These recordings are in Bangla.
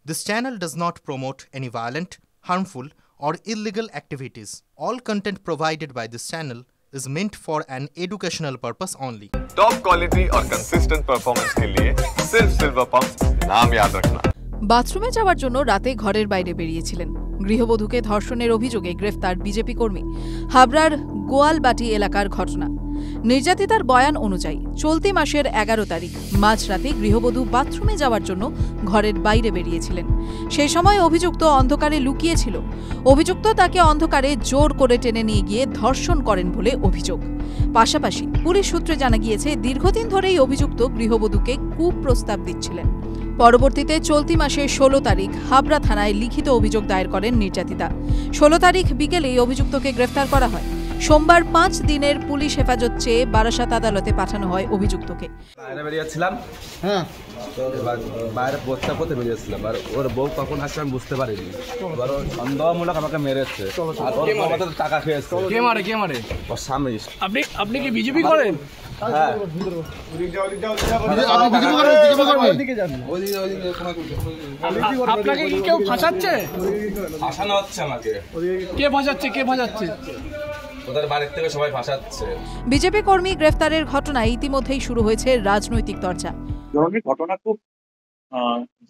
This channel does not promote any violent, harmful, or illegal activities. All content provided by this channel is meant for an educational purpose only. Top quality और कंसिस्टेंट परफॉर्मेंस के लिए सिर्फ सिल्वर पंप नाम याद रखना। বাথরুমে যাওয়ার জন্য রাতে ঘরের বাইরে বেরিয়েছিলেন। গৃহবধূকে ধর্ষণের অভিযোগে গ্রেফতার বিজেপি কর্মী। হাবড়ার গোয়ালবাটি এলাকার ঘটনা। নির্যাতিতার বয়ান অনুযায়ী চলতি মাসের 11 তারিখ মাঝরাতে গৃহবধূ বাথরুমে যাওয়ার জন্য ঘরের বাইরে বেরিয়েছিলেন। সেই সময় অভিযুক্ত অন্ধকারে লুকিয়েছিল। অভিযুক্ত তাকে অন্ধকারে জোর করে টেনে নিয়ে গিয়ে ধর্ষণ করেন বলে অভিযোগ। পাশাপাশি পুলিশ সূত্রে জানা গিয়েছে দীর্ঘদিন ধরেই অভিযুক্ত গৃহবধূকে কুপ্রস্তাব দিচ্ছিলেন। পরবর্তীতে চলতি মাসের 16 তারিখ হাবড়া থানায় লিখিত অভিযোগ দায়ের করেন নির্যাতিতা। 16 তারিখ বিকেলেই অভিযুক্তকে গ্রেফতার করা হয়। সোমবার 5 দিনের পুলিশ হেফাজত চেয়ে বারাসাত আদালতে পাঠানো হয় অভিযুক্তকে। বাইরে বেরিয়েছিলাম, বাইরে প্রস্তাব করতে বেরিয়েছিলাম, আর ওর বউ কখন আসছে আমি বুঝতে পারিনি। এবার সন্দেহমূলক আমাকে মেরেছে, আর ওর বউ টাকা খেয়েছে। কে মারে? ওর স্বামী। আপনি কি বিজেপি করেন? হ্যাঁ। আপনাকে কি কেউ ফাঁসাচ্ছে? ফাঁসানো হচ্ছে আমাকে। কে ফাঁসাচ্ছে? ওদের বাড়ির থেকে সবাই ফাঁসাচ্ছে। বিজেপি কর্মী গ্রেফতারের ঘটনায় ইতিমধ্যেই শুরু হয়েছে রাজনৈতিক চর্চা। ধরনের ঘটনা খুব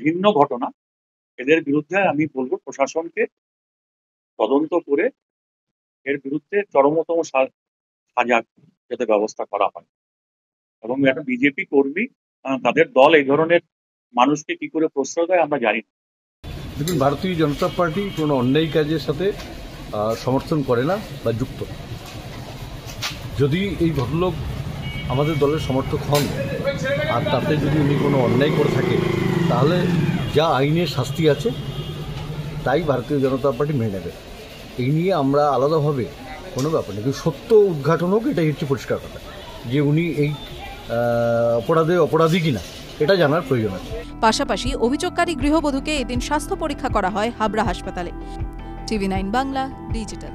ভিন্ন ঘটনা। এদের বিরুদ্ধে আমি বলবো প্রশাসনকে তদন্ত করে এর বিরুদ্ধে চরমতম সাজা যাতে ব্যবস্থা করা হয়, এবং একটা বিজেপি কর্মী তাদের দল এই ধরনের মানুষকে কি করে প্রশ্রয় দেয় আমরা জানি না। দেখুন, ভারতীয় জনতা পার্টি কোনো অন্যায় কাজের সাথে সমর্থন করে না বা যুক্ত। যদি এই ভদ্রলোক আমাদের দলের সমর্থক হন আর তাতে যদি উনি কোনো অন্যায় করে থাকে, তাহলে যা আইনের শাস্তি আছে তাই ভারতীয় জনতা পার্টি মেনে নেবে। এই নিয়ে আমরা আলাদাভাবে কোনো ব্যাপার নেই, কিন্তু সত্য উদ্ঘাটন হোক, এটাই হচ্ছে পরিষ্কার কথা, যে উনি এই অপরাধী কিনা এটা জানার প্রয়োজন আছে। পাশাপাশি অভিযোগকারী গৃহবধূকে এদিন স্বাস্থ্য পরীক্ষা করা হয় হাবড়া হাসপাতালে। TV9 Bangla digital.